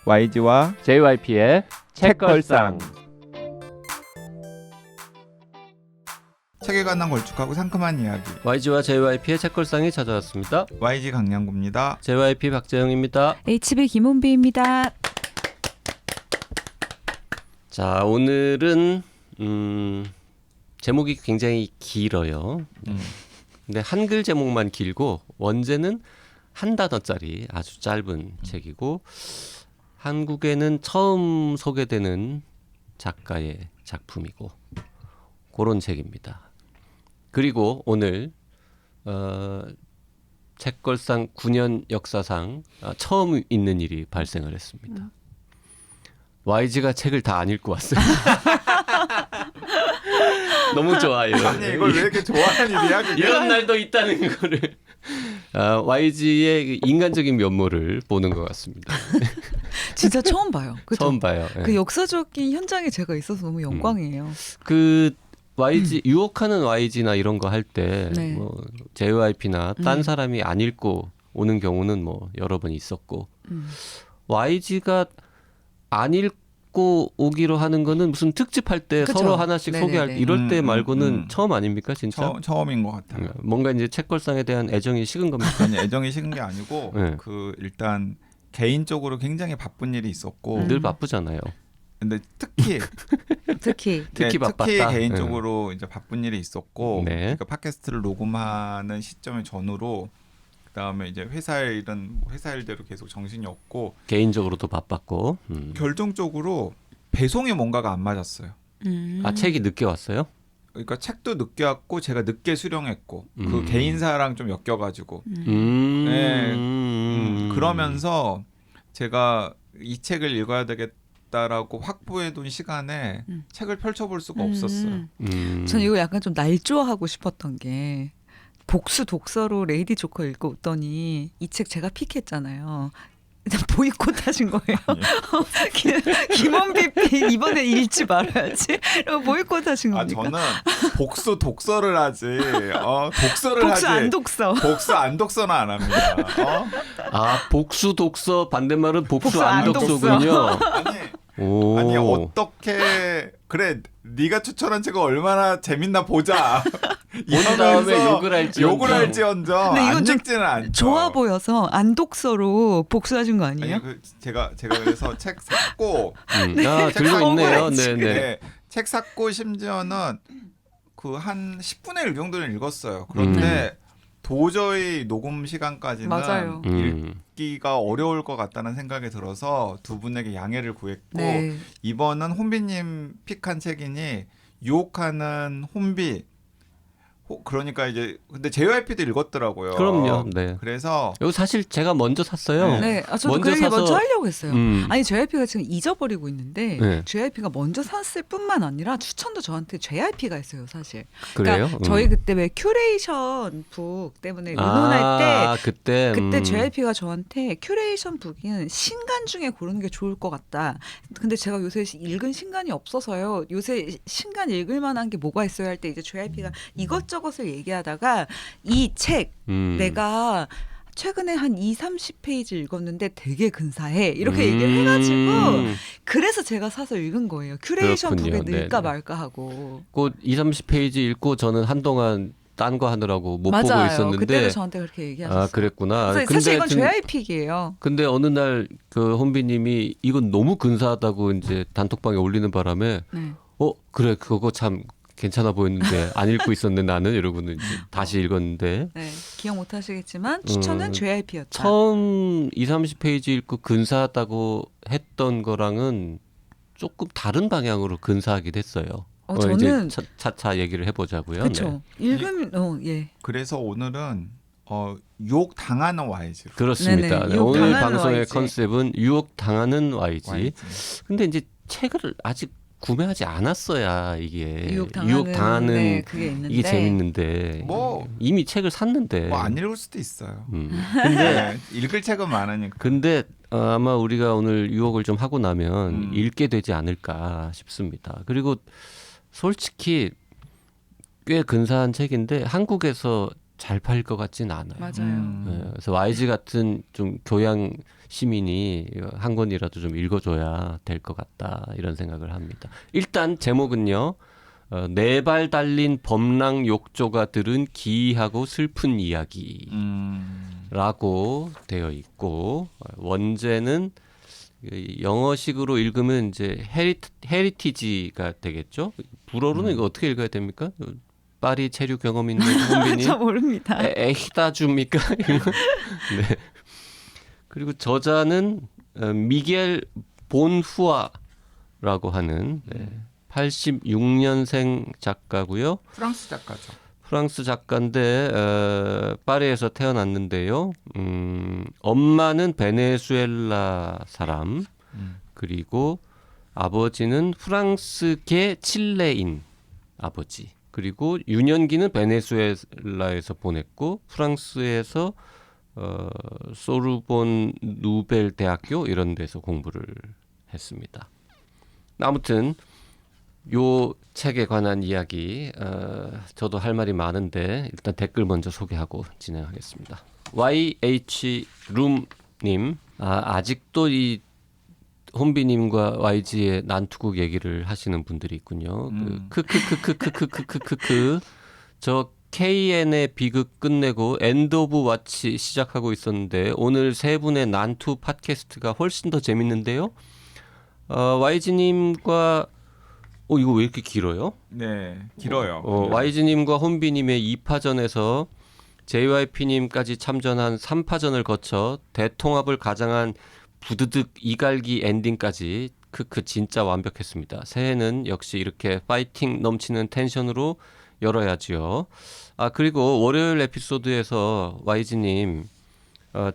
YG와 JYP의 책걸상. 책에 관한 걸쭉하고 상큼한 이야기. YG와 JYP의 책걸상이 찾아왔습니다. YG 강량구입니다. JYP 박재영입니다. HB 김홍비입니다. 자, 오늘은 제목이 굉장히 길어요. 근데 한글 제목만 길고 원제는 한 단어짜리 아주 짧은 책이고 한국에는 처음 소개되는 작가의 작품이고 그런 책입니다. 그리고 오늘 책걸상 9년 역사상 처음 있는 일이 발생을 했습니다. YG가 책을 다 안 읽고 왔어요. 너무 좋아요. 아니 이걸 왜 이렇게 좋아하는 일이야? 그게? 이런 날도 있다는 거를 YG의 인간적인 면모를 보는 것 같습니다. 진짜 처음 봐요. 그죠? 처음 봐요. 네. 그 역사적인 현장에 제가 있어서 너무 영광이에요. 그 YG 유혹하는 YG나 이런 거 할 때 네. 뭐 JYP나 딴 사람이 안 읽고 오는 경우는 뭐 여러 번 있었고 YG가 안 읽고 오기로 하는 거는 무슨 특집할 때 그쵸? 서로 하나씩 네네네. 소개할 이럴 때 말고는 처음 아닙니까 진짜? 처음인 것 같아요. 뭔가 이제 책걸상에 대한 애정이 식은 겁니까? 아니 애정이 식은 게 아니고 네. 그 일단 개인적으로 굉장히 바쁜 일이 있었고 늘 바쁘잖아요. 근데 특히 특히 바빴다. 특히 개인적으로 이제 바쁜 일이 있었고 네. 그러니까 팟캐스트를 녹음하는 시점의 전후로 그다음에 이제 회사 일은 회사 일대로 계속 정신이 없고 개인적으로도 바빴고. 결정적으로 배송에 뭔가가 안 맞았어요. 아 책이 늦게 왔어요? 그러니까 책도 늦게 왔고 제가 늦게 수령했고 그 개인사랑 좀 엮여가지고 그러면서 제가 이 책을 읽어야 되겠다라고 확보해둔 시간에 책을 펼쳐볼 수가 없었어요. 전 이거 약간 좀 날조하고 싶었던 게 복수 독서로 레이디 조커 읽었더니 이 책 제가 픽했잖아요. 보이콧 하신 거예요. 김원비 이번에 읽지 말아야지. 그리고 보이콧 하신 겁니까? 저는 복수 독서를 하지. 독서를 복수 하지. 안 독서. 복수 안 독서는 안 합니다. 아 복수 독서 반대말은 복수 복수 안 안 독서군요. 아니 어떻게 그래 네가 추천한 책은 얼마나 재밌나 보자. 본 다음에 욕을 할지언정. 근데 이건 안 좀 읽지는 않죠. 좋아 보여서 안 독서로 복수하신 거 아니에요? 아니, 제가 그래서 책 샀고 들고 있네요. 네네. 네, 책 샀고 심지어는 그 한 10분의 1 정도는 읽었어요. 그런데 도저히 녹음 시간까지는 맞아요. 읽기가 어려울 것 같다는 생각이 들어서 두 분에게 양해를 구했고 네. 이번은 혼비님 픽한 책이니 유혹하는 혼비. 그러니까 이제 근데 JYP도 읽었더라고요. 그럼요. 네. 그래서 이거 사실 제가 먼저 샀어요. 네, 저도 먼저 그 얘기 사서- 먼저 하려고 했어요. 음. 아니 JYP가 지금 잊어버리고 있는데 네. JYP가 먼저 샀을 뿐만 아니라 추천도 저한테 JYP가 했어요, 사실. 그래요? 그러니까 저희 그때 왜 큐레이션 북 때문에 의논할 때 그때 JYP가 저한테 큐레이션 북은 신간 중에 고르는 게 좋을 것 같다. 근데 제가 요새 읽은 신간이 없어서요. 요새 신간 읽을 만한 게 뭐가 있어요 할 때 이제 JYP가 이것저것을 얘기하다가 이 책 내가 최근에 한 30페이지 읽었는데 되게 근사해 이렇게 얘기를 해가지고 그래서 제가 사서 읽은 거예요. 큐레이션 그렇군요. 북에 넣을까 네네. 말까 하고. 그 20-30페이지 읽고 저는 한동안 딴 거 하느라고 못 보고 맞아요. 있었는데 그때도 저한테 그렇게 얘기하셨어요. 아 그랬구나. 그래서 사실 이건 JYP이에요. 근데 어느 날 그 혼비님이 이건 너무 근사하다고 이제 단톡방에 올리는 바람에 네. 그래 그거 참 괜찮아 보였는데 안 읽고 있었네 나는 이러고는 이제 다시 읽었는데 네, 기억 못 하시겠지만 추천은 JYP였다. 처음 20-30페이지 읽고 근사하다고 했던 거랑은 조금 다른 방향으로 근사하긴 했어요. 저는 이제 차차 얘기를 해보자고요. 그렇죠. 읽으면 예. 그래서 오늘은 유혹 당하는 YG. 그렇습니다. 네네, 네, 유혹 오늘 당하는 방송의 YG. 컨셉은 유혹 당하는 YG. 근데 이제 책을 아직 구매하지 않았어야 이게 유혹당하는 네, 그게 있는데. 이게 재밌는데 뭐 이미 책을 샀는데 뭐 안 읽을 수도 있어요. 근데 읽을 책은 많으니까. 근데 아마 우리가 오늘 유혹을 좀 하고 나면 읽게 되지 않을까 싶습니다. 그리고 솔직히 꽤 근사한 책인데 한국에서 잘 팔릴 것 같진 않아요. 맞아요. 네, 그래서 YG 같은 좀 교양 시민이 한 권이라도 좀 읽어줘야 될 것 같다 이런 생각을 합니다. 일단 제목은요. 네 발 달린 범랑 욕조가 들은 기이하고 슬픈 이야기라고 되어 있고 원제는 영어식으로 읽으면 이제 헤리티지가 되겠죠. 불어로는 이거 어떻게 읽어야 됩니까? 파리 체류 경험 있는 홍빈님 저 모릅니다. 에히다줍니까? 네. 그리고 저자는 미겔 본후아라고 하는 86년생 작가고요. 프랑스 작가죠. 프랑스 작가인데 파리에서 태어났는데요. 엄마는 베네수엘라 사람 그리고 아버지는 프랑스계 칠레인 아버지 그리고 유년기는 베네수엘라에서 보냈고 프랑스에서 소르본 누벨 대학교 이런 데서 공부를 했습니다. 아무튼 요 책에 관한 이야기 저도 할 말이 많은데 일단 댓글 먼저 소개하고 진행하겠습니다. YH룸님 아직도 이 혼비님과 YG의 난투극 얘기를 하시는 분들이 있군요. 크크크크크크크크크크 저 KN의 비극 끝내고 엔드 오브 왓치 시작하고 있었는데 오늘 세 분의 난투 팟캐스트가 훨씬 더 재밌는데요. YG님과 이거 왜 이렇게 길어요? 네, 길어요. YG님과 혼비님의 2파전에서 JYP님까지 참전한 3파전을 거쳐 대통합을 가장한 부드득 이갈기 엔딩까지 진짜 완벽했습니다. 새해는 역시 이렇게 파이팅 넘치는 텐션으로 열어야지요. 그리고 월요일 에피소드에서 YG님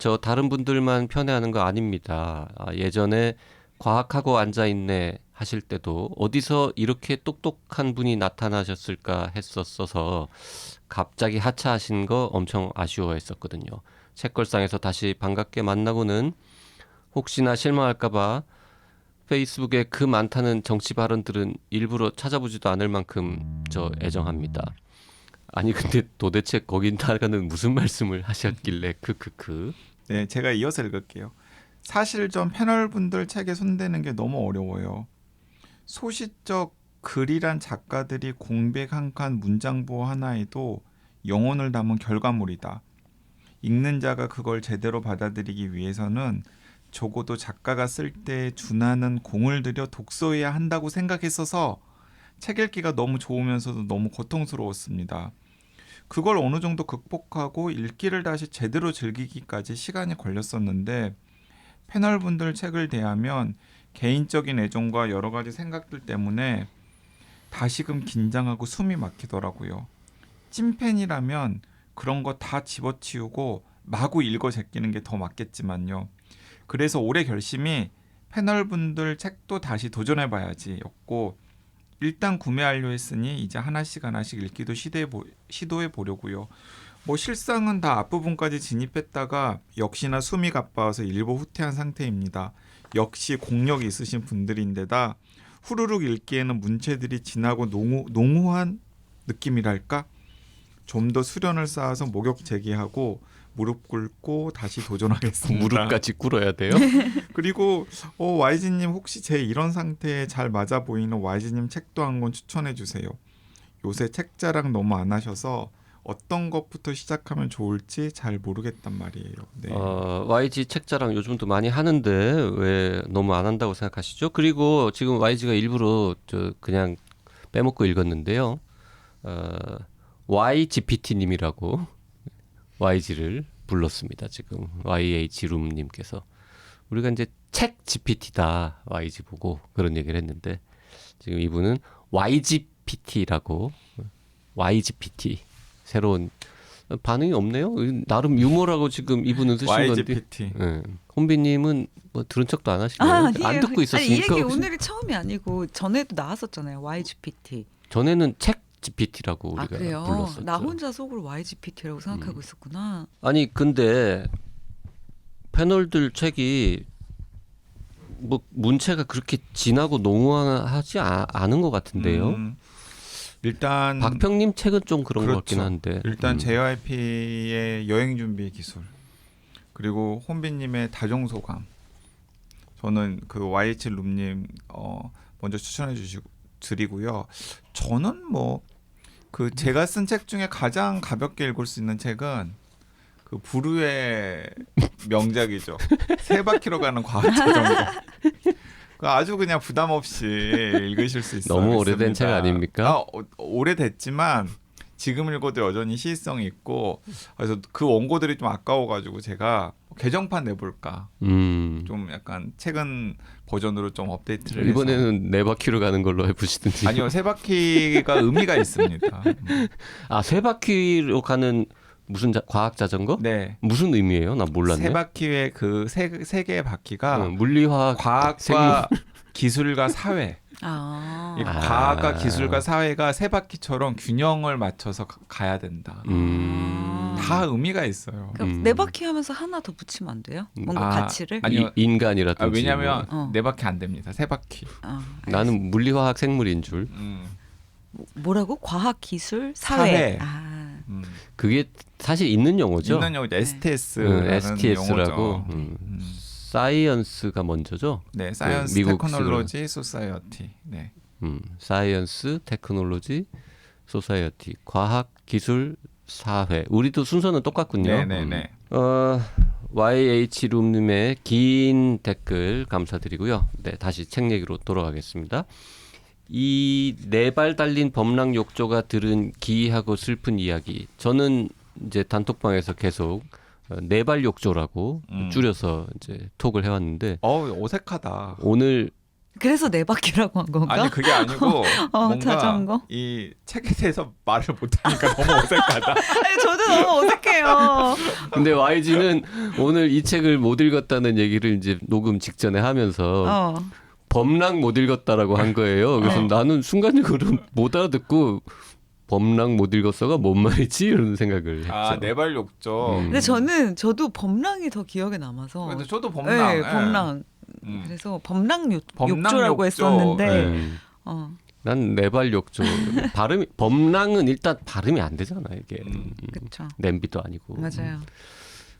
저 다른 분들만 편애하는 거 아닙니다. 예전에 과학하고 앉아있네 하실 때도 어디서 이렇게 똑똑한 분이 나타나셨을까 했었어서 갑자기 하차하신 거 엄청 아쉬워했었거든요. 책걸상에서 다시 반갑게 만나고는 혹시나 실망할까봐 페이스북에 그 많다는 정치 발언들은 일부러 찾아보지도 않을 만큼 저 애정합니다. 아니 근데 도대체 거기다가는 무슨 말씀을 하셨길래 크크크. 네, 제가 이어서 읽을게요. 사실 전 패널분들 책에 손대는 게 너무 어려워요. 소시적 글이란 작가들이 공백 한 칸 문장부 하나에도 영혼을 담은 결과물이다. 읽는 자가 그걸 제대로 받아들이기 위해서는 적어도 작가가 쓸 때 준하는 공을 들여 독서해야 한다고 생각했어서 책 읽기가 너무 좋으면서도 너무 고통스러웠습니다. 그걸 어느 정도 극복하고 읽기를 다시 제대로 즐기기까지 시간이 걸렸었는데 패널분들 책을 대하면 개인적인 애정과 여러 가지 생각들 때문에 다시금 긴장하고 숨이 막히더라고요. 찐팬이라면 그런 거 다 집어치우고 마구 읽어 제끼는 게 더 맞겠지만요. 그래서 올해 결심이 패널분들 책도 다시 도전해봐야지 였고 일단 구매하려 했으니 이제 하나씩 읽기도 시도해보려고요. 실상은 다 앞부분까지 진입했다가 역시나 숨이 가빠와서 일부 후퇴한 상태입니다. 역시 공력이 있으신 분들인데다 후루룩 읽기에는 문체들이 진하고 농후한 느낌이랄까? 좀 더 수련을 쌓아서 목욕 제기하고 무릎 꿇고 다시 도전하겠습니다. 무릎까지 꿇어야 돼요? 그리고 YG님 혹시 제 이런 상태에 잘 맞아 보이는 YG님 책도 한 권 추천해 주세요. 요새 책자랑 너무 안 하셔서 어떤 것부터 시작하면 좋을지 잘 모르겠단 말이에요. 네. YG 책자랑 요즘도 많이 하는데 왜 너무 안 한다고 생각하시죠? 그리고 지금 YG가 일부러 그냥 빼먹고 읽었는데요. YGPT님이라고 YG를 불렀습니다. 지금 YH룸님께서 우리가 이제 책 GPT다 YG 보고 그런 얘기를 했는데 지금 이분은 YGPT라고 YGPT 새로운 반응이 없네요. 나름 유머라고 지금 이분은 쓰신 YGPT. 건데. 네. 혼비님은 뭐 들은 척도 안 하시네요. 안 듣고 있었으니까. 이 얘기 오늘이 처음이 아니고 전에도 나왔었잖아요. YGPT. 전에는 책 GPT라고 우리가 그래요? 불렀었죠. 나 혼자 속으로 YGPT라고 생각하고 있었구나. 아니 근데 패널들 책이 뭐 문체가 그렇게 진하고 농후하지 않은 것 같은데요. 일단 박평님 책은 좀 그런 것 같긴 그렇죠. 한데. 일단 JYP의 여행 준비 기술 그리고 혼비님의 다정소감 저는 그 YH 룸님 먼저 추천해 주시고 드리고요. 저는 뭐 그 제가 쓴 책 중에 가장 가볍게 읽을 수 있는 책은 그 부르의 명작이죠. 세 바퀴로 가는 과학자전거. 그 아주 그냥 부담 없이 읽으실 수 있어요. 너무 오래된 책 아닙니까? 오래됐지만 지금 읽어도 여전히 시의성이 있고 그래서 그 원고들이 좀 아까워가지고 제가 개정판 내볼까 좀 약간 최근 버전으로 좀 업데이트를 해서 이번에는 네 바퀴로 가는 걸로 해보시든지. 아니요 세 바퀴가 의미가 있습니다. 아, 세 바퀴로 가는 무슨 과학 자전거? 네. 무슨 의미예요? 나 몰랐네. 세 바퀴의 그 세 개의 바퀴가 물리화학, 과학과 기술과 사회. 아. 이 과학과 기술과 사회가 세 바퀴처럼 균형을 맞춰서 가야 된다. 다 의미가 있어요. 그럼 네 바퀴 하면서 하나 더 붙이면 안 돼요? 뭔가 가치를? 아니요. 인간이라든지. 왜냐하면 뭐. 네 바퀴 안 됩니다. 세 바퀴. 나는 물리화학 생물인 줄. 뭐라고? 과학, 기술, 사회. 그게 사실 있는 용어죠. 있는 용어죠. STS라는 STS라고. 용어죠. 사이언스가 먼저죠. 네, 사이언스 미국 테크놀로지 소사이어티. 네. 사이언스 테크놀로지 소사이어티. 과학, 기술, 사회. 우리도 순서는 똑같군요. 네네네. YH 룸님의 긴 댓글 감사드리고요. 네, 다시 책 얘기로 돌아가겠습니다. 이 네 발 달린 범랑 욕조가 들은 기이하고 슬픈 이야기. 저는 이제 단톡방에서 계속 네 발 욕조라고 줄여서 이제 톡을 해왔는데. 어색하다. 오늘 그래서 네 바퀴라고 한 건가? 아니 그게 아니고 뭔가 자전거? 이 책에 대해서 말을 못하니까 너무 어색하다. 아니, 저도 너무 어색해요. 근데 YG는 오늘 이 책을 못 읽었다는 얘기를 이제 녹음 직전에 하면서 범랑 못 읽었다라고 한 거예요. 그래서 나는 순간적으로 못 알아듣고 범랑 못 읽었어가 뭔 말이지? 이런 생각을 했죠. 네 발 욕조. 근데 저도 범랑이 더 기억에 남아서. 근데 저도 범랑. 네, 범랑. 그래서 범랑 욕조라고 욕조. 했었는데. 난 네 발 욕조. 발음이 범랑은 일단 발음이 안 되잖아 이게. 그렇죠. 냄비도 아니고. 맞아요.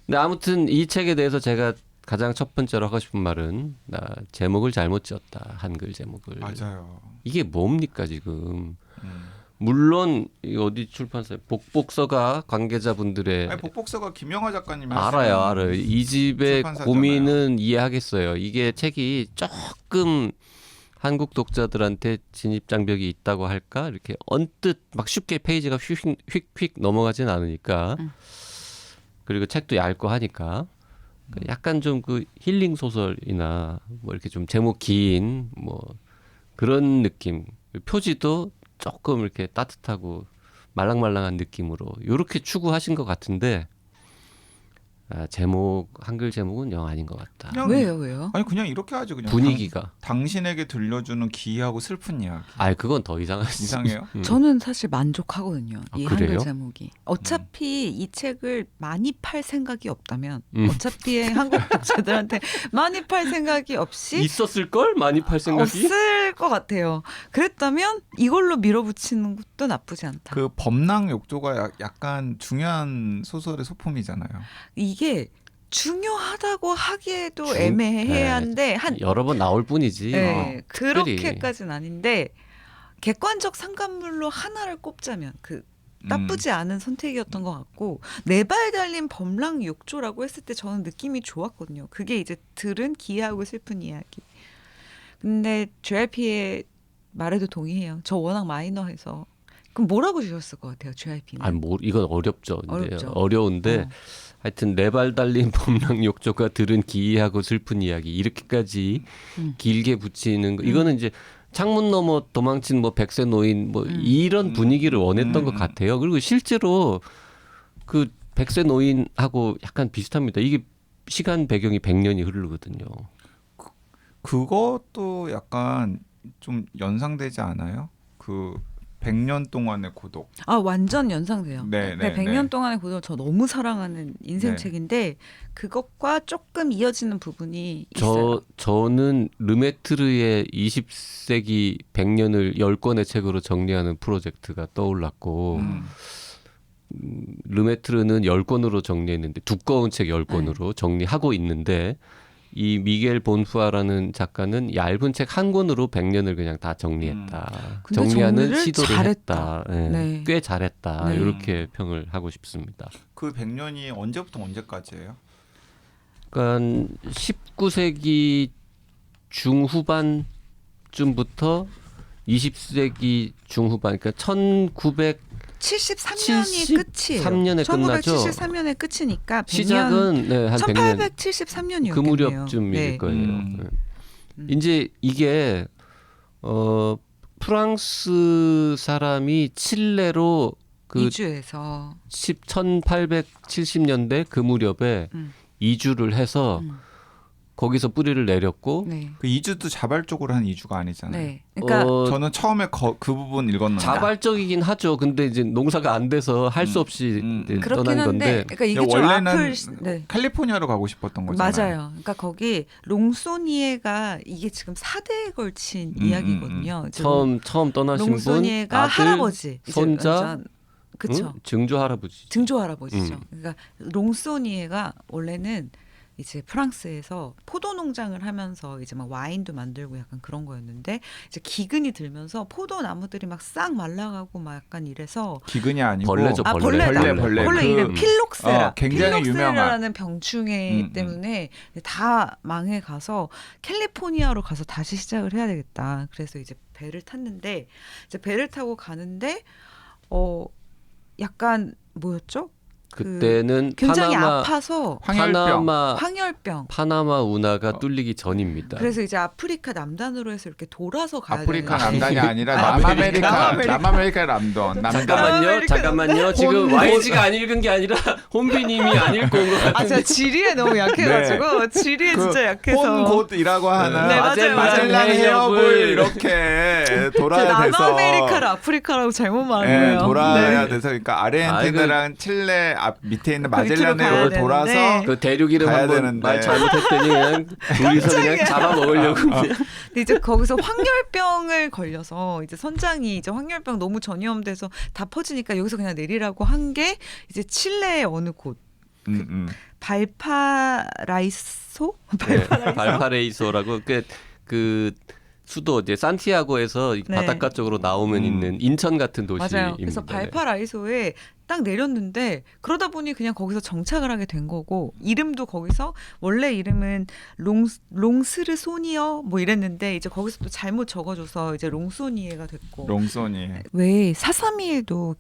근데 아무튼 이 책에 대해서 제가 가장 첫 번째로 하고 싶은 말은 제목을 잘못 지었다. 한글 제목을. 맞아요. 이게 뭡니까 지금. 물론 어디 출판사에 복복서가 관계자분들의 복복서가 김영하 작가님이 알아요. 이 집의 출판사잖아요. 고민은 이해하겠어요. 이게 책이 조금 한국 독자들한테 진입 장벽이 있다고 할까? 이렇게 언뜻 막 쉽게 페이지가 휙휙 넘어가진 않으니까. 그리고 책도 얇고 하니까 약간 좀 그 힐링 소설이나 뭐 이렇게 좀 제목 긴 뭐 그런 느낌. 표지도 조금 이렇게 따뜻하고 말랑말랑한 느낌으로 이렇게 추구하신 것 같은데 한글 제목은 영 아닌 것 같다. 왜요? 아니 그냥 이렇게 하죠. 그냥 분위기가. 당신에게 들려주는 기이하고 슬픈 이야기. 그건 더 이상하지. 이상해요? 저는 사실 만족하거든요. 이 그래요? 한글 제목이. 어차피 이 책을 많이 팔 생각이 없다면 어차피 한국 독자들한테 많이 팔 생각이 없이 있었을 걸 많이 팔 생각이? 없을 것 같아요. 그랬다면 이걸로 밀어붙이는 것도 나쁘지 않다. 그 범랑 욕조가 약간 중요한 소설의 소품이잖아요. 이게 중요하다고 하기에도 애매해한데 여러 번 나올 뿐이지. 네, 특별히. 그렇게까지는 아닌데 객관적 상관물로 하나를 꼽자면 나쁘지 않은 선택이었던 것 같고 네 발 달린 범랑 욕조라고 했을 때 저는 느낌이 좋았거든요. 그게 이제 들은 기이하고 슬픈 이야기. 근데 JYP의 말에도 동의해요. 저 워낙 마이너해서. 그럼 뭐라고 주셨을 것 같아요, JYP는? 이건 어렵죠. 근데 어렵죠. 어려운데 하여튼 네 발 달린 범랑 욕조가 들은 기이하고 슬픈 이야기 이렇게까지 길게 붙이는 거 이거는 이제 창문 너머 도망친 뭐 백세 노인 뭐 이런 분위기를 원했던 것 같아요. 그리고 실제로 그 백세 노인하고 약간 비슷합니다. 이게 시간 배경이 100년이 흐르거든요. 그것도 약간 좀 연상되지 않아요? 그 100년 동안의 고독. 아 완전 연상돼요. 네, 네, 네, 100년 네. 동안의 고독을 저 너무 사랑하는 인생 네. 책인데 그것과 조금 이어지는 부분이 있어요. 저는 르메트르의 20세기 100년을 10권의 책으로 정리하는 프로젝트가 떠올랐고 르메트르는 10권으로 정리했는데 두꺼운 책 10권으로 정리하고 있는데 이 미겔 본후아라는 작가는 얇은 책 한 권으로 100년을 그냥 다 정리했다. 근데 정리하는 정리를 시도를 잘했다. 했다. 네. 네. 꽤 잘했다. 네. 이렇게 평을 하고 싶습니다. 그 100년이 언제부터 언제까지예요? 그러니까 19세기 중후반쯤부터 20세기 중후반, 그러니까 73년이 끝이에요. 3년에 끝나죠. 1973년에 끝이니까 100년, 시작은 네, 한 100년 1873년이었겠네요. 그 무렵쯤일 거예요. 네. 이제 이게 프랑스 사람이 칠레로 그 이주해서 1870년대 그 무렵에 이주를 해서 거기서 뿌리를 내렸고 네. 그 이주도 자발적으로 한 이주가 아니잖아요. 네. 그러니까 저는 처음에 그 부분 읽었는데 자발적이긴 하죠. 근데 이제 농사가 안 돼서 할 수 없이 이제 그렇긴 떠난 한데 건데 그러니까 이게 좀 원래는 앞을 네. 캘리포니아로 가고 싶었던 거잖아요. 맞아요. 그러니까 거기 롱소니에가 이게 지금 4대에 걸친 이야기거든요. 처음 떠나신 분, 롱소니에가 아들, 할아버지, 이제 손자, 완전 그쵸. 증조 할아버지. 증조 할아버지죠. 그러니까 롱소니에가 원래는 이제 프랑스에서 포도 농장을 하면서 이제 막 와인도 만들고 약간 그런 거였는데 이제 기근이 들면서 포도 나무들이 막 싹 말라가고 막 약간 이래서 기근이 아니고 벌레죠, 아 벌레. 벌레. 원래 그- 이름 필록세라. 굉장히 필록세라라는 병충해 음. 때문에 다 망해 가서 캘리포니아로 가서 다시 시작을 해야 되겠다. 그래서 이제 배를 탔는데 이제 배를 타고 가는데 약간 뭐였죠? 그때는 굉장히 파나마 아파서 황열병. 황열병. 파나마 운하가 뚫리기 전입니다. 그래서 이제 아프리카 남단으로 해서 이렇게 돌아서 가야 아프리카 되는 남단이 아니라 아메리카. 남아메리카 남단. 잠깐만요. 지금 본- YG가 안 읽은 게 아니라 혼비님이 안 읽고 온 것 아, 같은데. 제가 지리에 너무 약해가지고 지리에 진짜 약해서 폰곳이라고 하는 네, 맞아요, 마젤란 맞아요. 해협을 이렇게 돌아야 돼서 남아메리카를 아프리카라고 잘못 말한 네, 거예요. 돌아야 네. 돼서 그러니까 아르헨티나랑 칠레 앞 밑에 있는 거기 마젤란 들어가야 해협을 되는데. 돌아서 그 대륙 이름 가야 한번 되는데. 말 잘못했더니 그냥 둘이서 그냥 잡아먹으려고. 근데 이제 거기서 황열병을 걸려서 이제 선장이 이제 황열병 너무 전염돼서 다 퍼지니까 여기서 그냥 내리라고 한 게 이제 칠레의 어느 곳 발파라이소? 네, 발파레이소라고 그 수도 이제 산티아고에서 이 네. 바닷가 쪽으로 나오면 있는 인천 같은 도시입니다. 맞아요. 그래서 발파라이소에 딱 내렸는데 그러다 보니 그냥 거기서 정착을 하게 된 거고 이름도 거기서 원래 이름은 롱스르소니어 뭐 이랬는데 이제 거기서 또 잘못 적어줘서 이제 롱소니에가 됐고 롱소니. 왜 4.3일도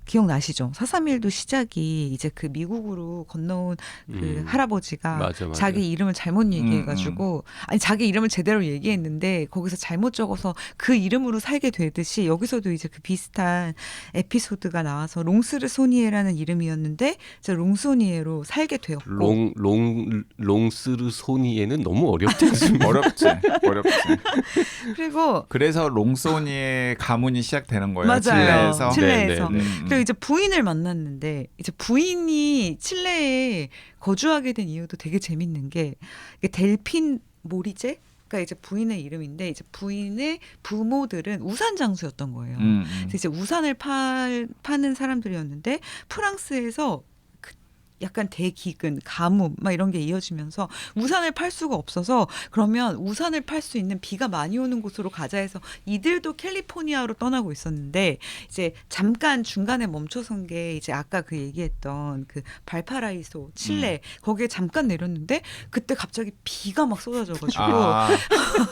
기억나시죠? 4.3일도 시작이 이제 그 미국으로 건너온 그 할아버지가 맞아. 자기 이름을 잘못 얘기해가지고 아니 자기 이름을 제대로 얘기했는데 거기서 잘못 적어서 그 이름으로 살게 되듯이 여기서도 이제 그 비슷한 에피소드가 나와서 롱스르소니에라는 이름이었는데 이제 롱소니에로 살게 되었고 롱스르소니에는 너무 어렵지 않습니까? 어렵지. 그리고 그래서 롱소니의 가문이 시작되는 거예요. 맞아요. 칠레에서. 칠레에서. 네, 네, 그리고 이제 부인을 만났는데 이제 부인이 칠레에 거주하게 된 이유도 되게 재밌는 게 이게 델핀 모리제 그러니까 이제 부인의 이름인데 이제 부인의 부모들은 우산 장수였던 거예요. 그래서 이제 우산을 파는 사람들이었는데 프랑스에서 약간 대기근, 가뭄 막 이런 게 이어지면서 우산을 팔 수가 없어서 그러면 우산을 팔 수 있는 비가 많이 오는 곳으로 가자 해서 이들도 캘리포니아로 떠나고 있었는데 이제 잠깐 중간에 멈춰선 게 이제 아까 그 얘기했던 그 발파라이소 칠레 거기에 잠깐 내렸는데 그때 갑자기 비가 막 쏟아져가지고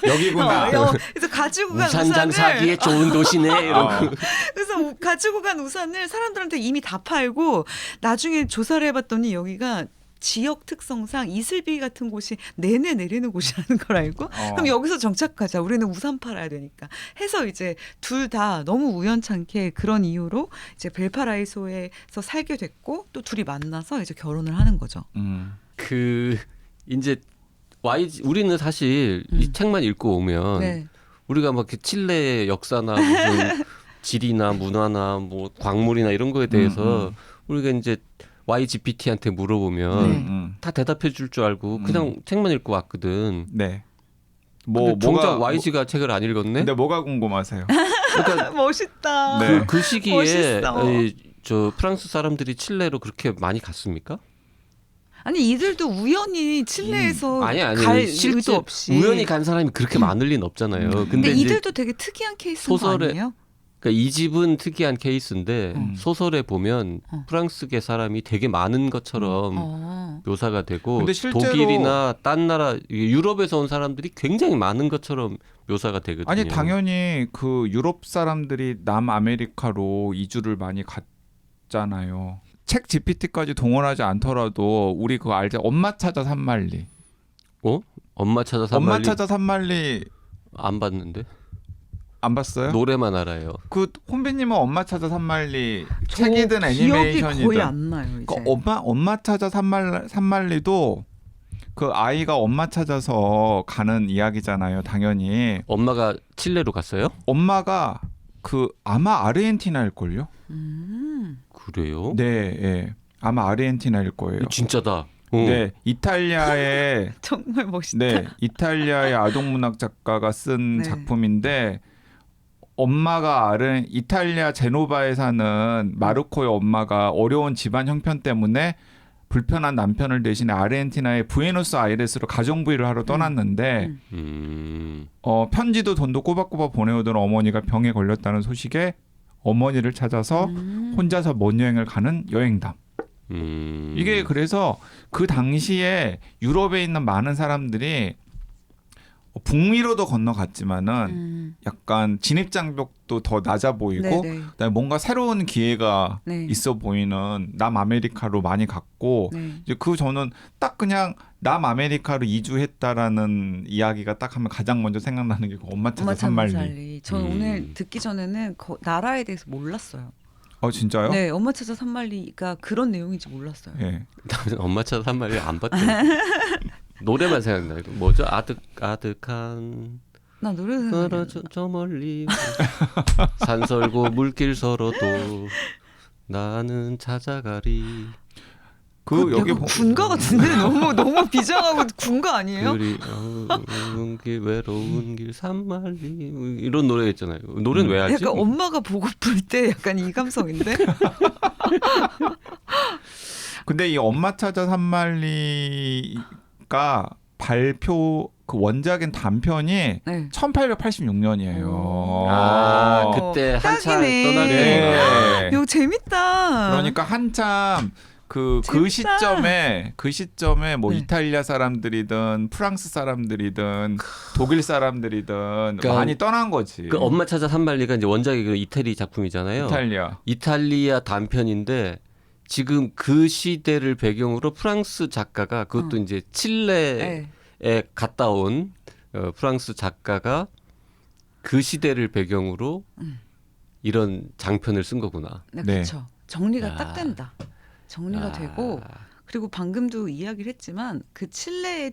여기구나. 그래서 가지고 간 우산 우산을 장사기에 좋은 도시네 이러고. 그래서 가지고 간 우산을 사람들한테 이미 다 팔고 나중에 조사를 해봤더니 여기가 지역 특성상 이슬비 같은 곳이 내내 내리는 곳이라는 걸 알고 그럼 여기서 정착하자. 우리는 우산 팔아야 되니까 해서 이제 둘 다 너무 우연찮게 그런 이유로 이제 벨파라이소에서 살게 됐고 또 둘이 만나서 이제 결혼을 하는 거죠. 그 이제 YG 우리는 사실 이 책만 읽고 오면 네. 우리가 막 칠레의 역사나 무슨 지리나 문화나 뭐 광물이나 이런 거에 대해서 우리가 이제 YGPT한테 물어보면 네. 다 대답해 줄 줄 알고 그냥 책만 읽고 왔거든. 네. 근데 정작 YG가 책을 안 읽었네. 근데 뭐가 궁금하세요? 그러니까 멋있다. 네. 그 시기에 멋있어. 저 프랑스 사람들이 칠레로 그렇게 많이 갔습니까? 아니 이들도 우연히 칠레에서 아니 갈 실제 의도 없이 우연히 간 사람이 그렇게 많을 리는 없잖아요. 근데 근데 이제 이들도 되게 특이한 케이스인 거 소설에- 아니에요? 그러니까 이 집은 특이한 케이스인데 소설에 보면 프랑스계 사람이 되게 많은 것처럼 묘사가 되고 근데 실제로- 독일이나 딴 나라 유럽에서 온 사람들이 굉장히 많은 것처럼 묘사가 되거든요. 아니 당연히 그 유럽 사람들이 남아메리카로 이주를 많이 갔잖아요. 책 GPT까지 동원하지 않더라도 우리 그거 알죠? 엄마 찾아 산말리. 엄마 찾아 엄마 산말리 찾아 산말리 안 봤는데 안 봤어요? 노래만 알아요. 그 혼비님은 엄마 찾아 산말리 저 책이든 기억이 애니메이션이든 거의 안 나요 이제. 그 엄마 찾아 산말리도 그 아이가 엄마 찾아서 가는 이야기잖아요. 당연히 엄마가 칠레로 갔어요? 엄마가 그 아마 아르헨티나일 걸요. 그래요? 네, 예. 아마 아르헨티나일 거예요. 진짜다. 네, 이탈리아의 정말 멋있다. 네, 이탈리아의 아동문학 작가가 쓴 네. 작품인데 엄마가 이탈리아 제노바에 사는 마르코의 엄마가 어려운 집안 형편 때문에 불편한 남편을 대신에 아르헨티나의 부에노스아이레스로 가정부일을 하러 떠났는데 편지도 돈도 꼬박꼬박 보내오던 어머니가 병에 걸렸다는 소식에 어머니를 찾아서 혼자서 먼 여행을 가는 여행담. 이게 그래서 그 당시에 유럽에 있는 많은 사람들이 북미로도 건너갔지만은 약간 진입장벽도 더 낮아 보이고 네네. 그다음에 뭔가 새로운 기회가 네. 있어 보이는 남아메리카로 많이 갔고 네. 이제 그 저는 딱 그냥 남아메리카로 이주했다라는 이야기가 딱 하면 가장 먼저 생각나는 게 그 엄마 찾아 엄마 산말리. 찾아살리. 저는 오늘 듣기 전에는 나라에 대해서 몰랐어요. 진짜요? 네, 엄마 찾아 산말리가 그런 내용인지 몰랐어요. 예. 나는 엄마 찾아 산말리 안 봤거든. 노래만 생각나요. 뭐죠? 아득한 나 노래 생각나. 저 멀리 산설고 물길 서로도 나는 찾아가리. 그 여기 약간 군가 같은데 너무 비장하고 군가 아니에요? 그리 길 외로운 길 산말리 이런 노래 있잖아요. 노래는 왜 알지? 약간 엄마가 보고플 때 약간 이 감성인데. 근데 이 엄마 찾아 산말리가 발표 그 원작인 단편이 네. 1886년이에요. 그때 한참 딱이네. 떠나겠구나. 네. 이거 재밌다. 그러니까 한참 그 재밌다. 시점에 뭐 네. 이탈리아 사람들이든 프랑스 사람들이든 독일 사람들이든 그러니까 많이 떠난 거지. 그 엄마 찾아 산말리가 이제 원작이 그 이태리 작품이잖아요. 이탈리아 단편인데 지금 그 시대를 배경으로 프랑스 작가가 그것도 이제 칠레에 네. 갔다 온 프랑스 작가가 그 시대를 배경으로 이런 장편을 쓴 거구나. 네, 네. 그렇죠. 정리가 야. 딱 된다. 정리가 되고 그리고 방금도 이야기를 했지만 그 칠레의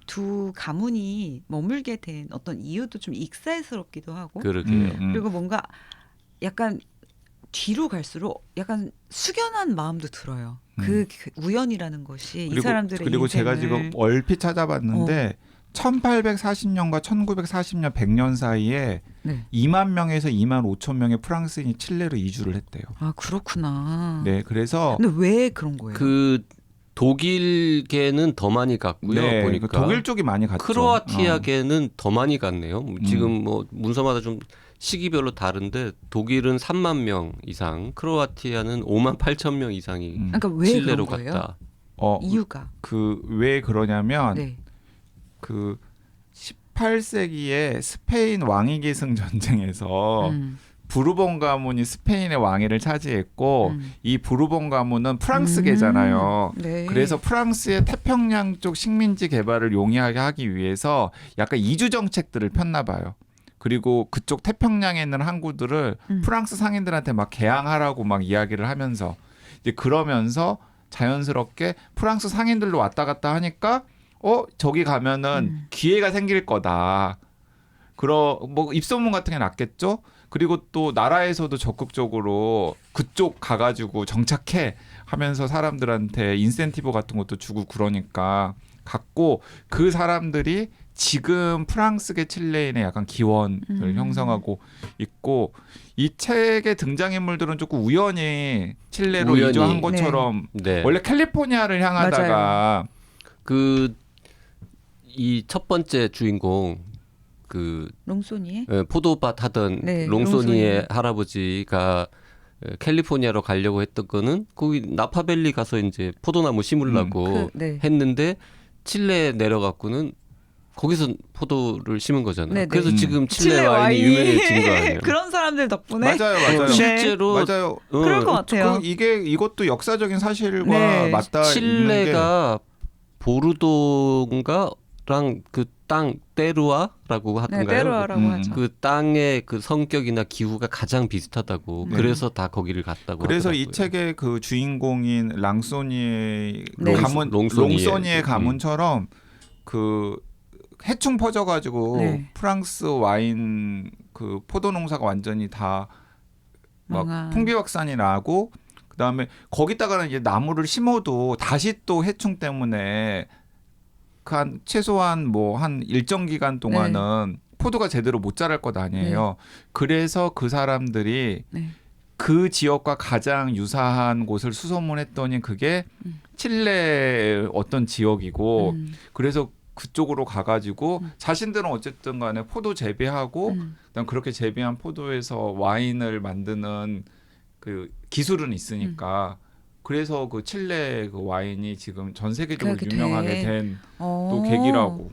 두 가문이 머물게 된 어떤 이유도 좀 익살스럽기도 하고 그러게요. 그리고 뭔가 약간 뒤로 갈수록 약간 숙연한 마음도 들어요. 그 우연이라는 것이 이 사람들의 그리고 인생을 제가 지금 얼핏 찾아봤는데 1840년과 1940년 100년 사이에 네. 2만 명에서 2만 5천 명의 프랑스인이 칠레로 이주를 했대요. 아 그렇구나. 네, 그래서 근데 왜 그런 거예요? 그 독일계는 더 많이 갔고요. 네, 보니까 그 독일 쪽이 많이 갔죠. 크로아티아계는 더 많이 갔네요. 지금 뭐 문서마다 좀 시기별로 다른데 독일은 3만 명 이상, 크로아티아는 5만 8천 명 이상이 그러니까 왜 칠레로 그런 거예요? 갔다. 이유가 그 왜 그러냐면 네. 그 18세기에 스페인 왕위계승 전쟁에서 부르봉 가문이 스페인의 왕위를 차지했고 이 부르봉 가문은 프랑스계잖아요. 네. 그래서 프랑스의 태평양 쪽 식민지 개발을 용이하게 하기 위해서 약간 이주 정책들을 폈나 봐요. 그리고 그쪽 태평양에 있는 항구들을 프랑스 상인들한테 막 개항하라고 막 이야기를 하면서 이제 그러면서 자연스럽게 프랑스 상인들로 왔다 갔다 하니까 저기 가면은 기회가 생길 거다. 뭐 입소문 같은 게 났겠죠. 그리고 또 나라에서도 적극적으로 그쪽 가가지고 정착해 하면서 사람들한테 인센티브 같은 것도 주고 그러니까 갖고 그 사람들이 지금 프랑스계 칠레인의 약간 기원을 형성하고 있고 이 책의 등장인물들은 조금 우연히 칠레로 우연히. 이주한 것처럼 네. 원래 캘리포니아를 향하다가 그 이 첫 번째 주인공 그 롱소니에 포도밭 하던 네, 롱소니의 롱소니. 할아버지가 캘리포니아로 가려고 했던 거는 거기 나파밸리 가서 이제 포도나무 심으려고 네. 했는데 칠레에 내려갖고는 거기서 포도를 심은 거잖아요. 네네. 그래서 지금 칠레 와인이 유명해진 거 아니에요? 그런 사람들 덕분에 맞아요. 네. 실제로 맞아요. 그럴 것 같아요. 이것도 역사적인 사실과 네. 맞닿아 있는 게 칠레가 보르도인가랑 그 땅 테루아라고 네, 하던가요? 때로라고 하죠. 그 땅의 그 성격이나 기후가 가장 비슷하다고 네. 그래서 다 거기를 갔다고 그래서 하더라고요. 이 책의 그 주인공인 랑소니의 네. 가문, 롱소니의 롱소니의 가문처럼 그 해충 퍼져가지고 네. 프랑스 와인 그 포도 농사가 완전히 다 막 망한. 풍비박산이 나고 그다음에 거기다가는 이제 나무를 심어도 다시 또 해충 때문에 그 한 최소한 뭐 한 일정 기간 동안은 포도가 제대로 못 자랄 것 아니에요. 그래서 그 사람들이 네. 그 지역과 가장 유사한 곳을 수소문했더니 그게 칠레의 어떤 지역이고 그래서 그쪽으로 가가지고 자신들은 어쨌든 간에 포도 재배하고 그다음 그렇게 재배한 포도에서 와인을 만드는 그 기술은 있으니까 그래서 그 칠레 그 와인이 지금 전 세계적으로 그렇게 유명하게 된 또 계기라고.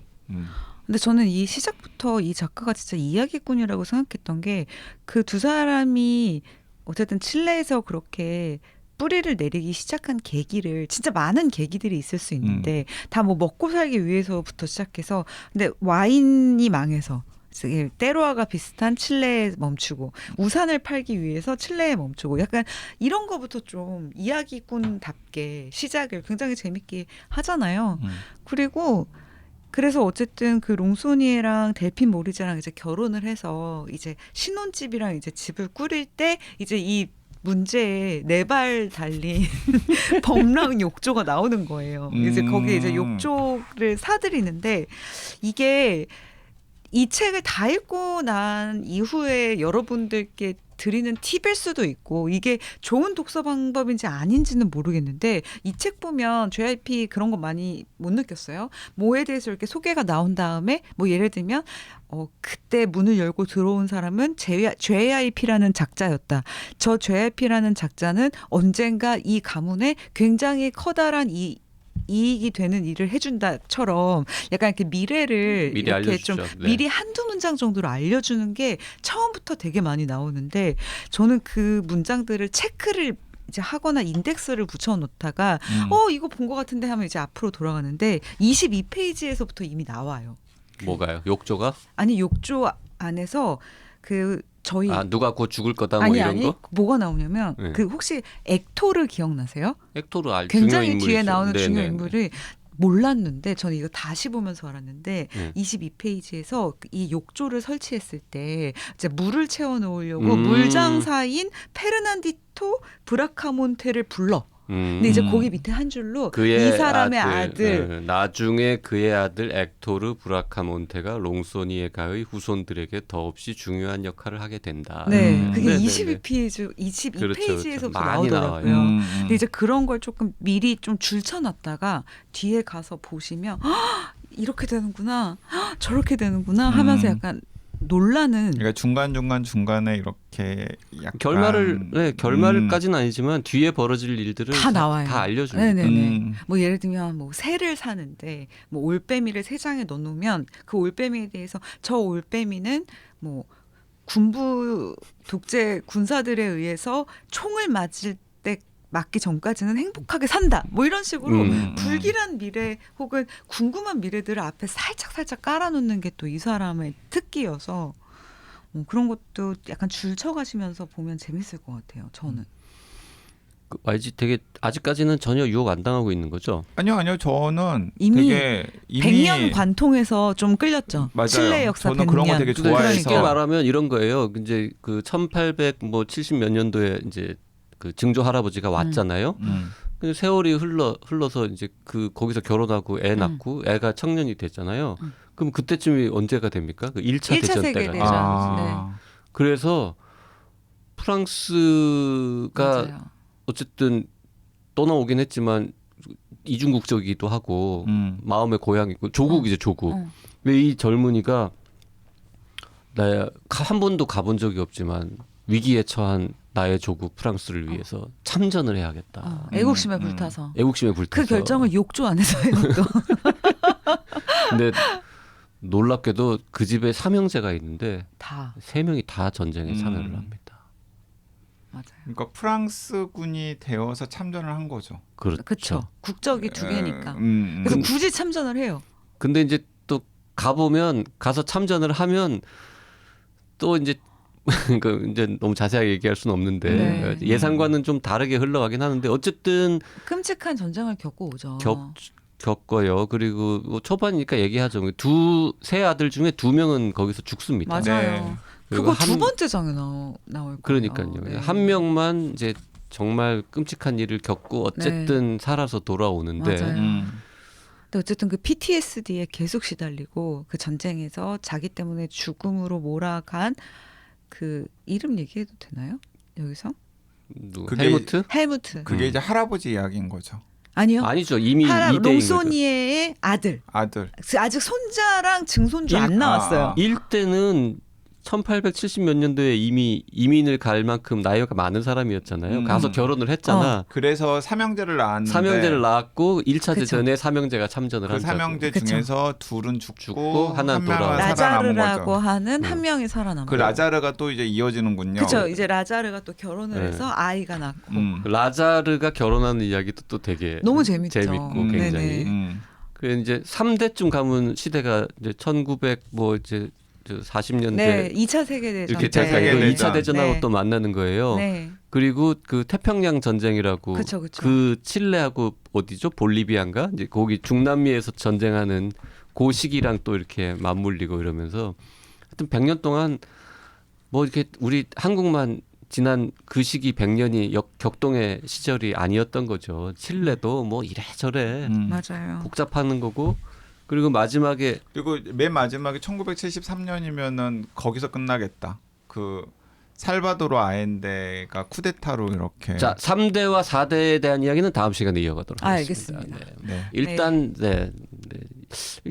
근데 저는 이 시작부터 이 작가가 진짜 이야기꾼이라고 생각했던 게 그 두 사람이 어쨌든 칠레에서 그렇게 뿌리를 내리기 시작한 계기를 진짜 많은 계기들이 있을 수 있는데 다 뭐 먹고 살기 위해서부터 시작해서 근데 와인이 망해서 때로와가 비슷한 칠레에 멈추고 우산을 팔기 위해서 칠레에 멈추고 약간 이런 거부터 좀 이야기꾼답게 시작을 굉장히 재밌게 하잖아요. 그리고 그래서 어쨌든 그 롱소니에랑 델핀 모리제랑 이제 결혼을 해서 이제 신혼집이랑 이제 집을 꾸릴 때 이제 이 문제에 네 발 달린 범랑 욕조가 나오는 거예요. 이제 거기에 이제 욕조를 사들이는데 이게 이 책을 다 읽고 난 이후에 여러분들께 드리는 팁일 수도 있고 이게 좋은 독서 방법인지 아닌지는 모르겠는데 이 책 보면 JYP 그런 거 많이 못 느꼈어요. 뭐에 대해서 이렇게 소개가 나온 다음에 뭐 예를 들면 그때 문을 열고 들어온 사람은 JYP라는 작자였다. 저 JYP라는 작자는 언젠가 이 가문에 굉장히 커다란 이익이 되는 일을 해준다처럼 약간 이렇게 미래를 미리 이렇게 알려주죠. 좀 네. 미리 한두 문장 정도로 알려주는 게 처음부터 되게 많이 나오는데 저는 그 문장들을 체크를 이제 하거나 인덱스를 붙여놓다가 이거 본 것 같은데 하면 이제 앞으로 돌아가는데 22페이지에서부터 이미 나와요. 뭐가요? 욕조가? 아니 욕조 안에서 그 저희 누가 곧 죽을 거다 뭐 아니 이런 거? 뭐가 나오냐면 네. 그 혹시 엑토르 기억나세요? 엑토르 굉장히 중요 뒤에 인물이죠. 나오는 네네네. 중요 인물을 몰랐는데 저는 이거 다시 보면서 알았는데 22페이지에서 이 욕조를 설치했을 때 이제 물을 채워 놓으려고 물장사인 페르난디토 브라카몬테를 불러. 근데 이제 거기 밑에 한 줄로 이 사람의 아들 나중에 그의 아들 엑토르 브라카몬테가 롱소니에가의 후손들에게 더없이 중요한 역할을 하게 된다. 네, 그게 네네네. 22페이지에서부터 그렇죠. 많이 나오더라고요. 나와요. 근데 이제 그런 걸 조금 미리 좀 줄쳐놨다가 뒤에 가서 보시면 이렇게 되는구나, 저렇게 되는구나 하면서 약간 놀라는. 그러니까 중간에 이렇게 약간 결말까지는 아니지만 뒤에 벌어질 일들을 다 나와요. 다 알려줍니다. 네네네. 뭐 예를 들면 뭐 새를 사는데 뭐 올빼미를 새 장에 넣어놓으면 그 올빼미에 대해서 저 올빼미는 뭐 군부 독재 군사들에 의해서 총을 맞기 전까지는 행복하게 산다. 뭐 이런 식으로 불길한 미래 혹은 궁금한 미래들을 앞에 살짝 깔아놓는 게 또 이 사람의 특기여서 그런 것도 약간 줄쳐가시면서 보면 재밌을 것 같아요. 저는. YG 되게 아직까지는 전혀 유혹 안 당하고 있는 거죠? 아니요. 저는 이미 되게 100년 관통해서 좀 끌렸죠. 맞아요. 칠레 역사 저는 100년. 그런 거 되게 좋아해서. 쉽게 말하면 이런 거예요. 이제 그 1870 몇 년도에 이제 그 증조 할아버지가 왔잖아요. 근데 세월이 흘러서 이제 그 거기서 결혼하고 애 낳고 애가 청년이 됐잖아요. 그럼 그때쯤이 언제가 됩니까? 그 1차 1차 대전 세계대전. 때가. 아, 그래서 프랑스가 맞아요. 어쨌든 떠나오긴 했지만 이중국적이기도 하고 마음의 고향이고 조국이죠, 조국. 근데 이 젊은이가 나 한 번도 가본 적이 없지만 위기에 처한 나의 조국 프랑스를 위해서 참전을 해야겠다. 애국심에 불타서. 애국심에 불타서. 그 결정을 욕조 안에서 해요. 또. 근데 놀랍게도 그 집에 삼형제가 있는데 다 세 명이 다 전쟁에 참여를 합니다. 맞아요. 그러니까 프랑스군이 되어서 참전을 한 거죠. 그렇죠. 그렇죠. 국적이 두 개니까. 그래서 근- 굳이 참전을 해요. 근데 이제 또 가서 참전을 하면 또 이제 그 이제 너무 자세하게 얘기할 수는 없는데 네. 예상과는 좀 다르게 흘러가긴 하는데 어쨌든 끔찍한 전쟁을 겪고 오죠. 겪어요. 그리고 뭐 초반이니까 얘기하죠. 세 아들 중에 2명은 거기서 죽습니다. 맞아요. 네. 그리고 그거 두 번째 장에 나올 거예요. 그러니까요. 네. 한 명만 이제 정말 끔찍한 일을 겪고 어쨌든 살아서 돌아오는데 맞아요. 근데 어쨌든 그 PTSD에 계속 시달리고 그 전쟁에서 자기 때문에 죽음으로 몰아간 그 이름 얘기해도 되나요? 여기서? 그게- 헬무트? 헬무트. 그게 이제 할아버지 이야기인 거죠. 아니요. 아니죠. 이미 이대인 거죠. 롱소니에의 아들. 아들. 아직 손자랑 증손주 안 나왔어요. 일대는 1870 몇 년도에 이미 이민을 갈 만큼 나이가 많은 사람이었잖아요. 가서 결혼을 했잖아. 그래서 삼형제를 낳았는데 삼형제를 낳았고 1차 그쵸. 대전에 삼형제가 참전을 그 한 거죠. 삼형제 그쵸. 중에서 둘은 죽고 죽고 하나는 한 명은 돌아오고. 살아남은 라자르라고 거죠. 하는 한 명이 살아남고. 그 라자르가 또 이제 이어지는군요. 그렇죠. 이제 라자르가 또 결혼을 네. 해서 아이가 낳고. 라자르가 결혼하는 이야기도 또 되게 너무 재밌죠. 재밌고 네네. 굉장히. 그 이제 3대쯤 가면 시대가 이제 1900 뭐 이제 40년대 네, 2차 세계대전. 이렇게 때. 되고 네. 2차 대전하고 네. 또 만나는 거예요. 네. 그리고 그 태평양 전쟁이라고 그쵸. 그 칠레하고 어디죠? 볼리비아인가? 이제 거기 중남미에서 전쟁하는 그 시기랑 또 이렇게 맞물리고 이러면서 하여튼 100년 동안 뭐 이렇게 우리 한국만 지난 그 시기 100년이 격동의 시절이 아니었던 거죠. 칠레도 뭐 이래저래 맞아요. 복잡하는 거고 그리고 마지막에 그리고 맨 마지막에 1973년이면은 거기서 끝나겠다. 그 살바도르 아엔데가 쿠데타로 이렇게. 자 3대와 4대에 대한 이야기는 다음 시간에 이어가도록 하겠습니다. 알겠습니다. 네. 네. 일단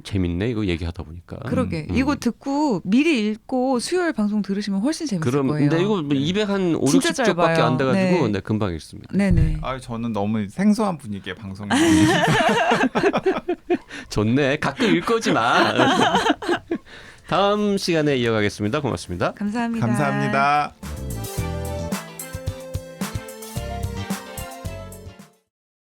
재밌네 이거 얘기하다 보니까. 그러게. 이거 듣고 미리 읽고 수요일 방송 들으시면 훨씬 재밌을 그럼 거예요. 근데 이거 뭐 200한 5, 진짜 60쪽밖에 짧아요. 안 돼가지고 네. 네, 금방 읽습니다. 네네. 아 저는 너무 생소한 분위기의 방송이. 좋네. 가끔 읽거지 마. 다음 시간에 이어가겠습니다. 고맙습니다. 감사합니다. 감사합니다.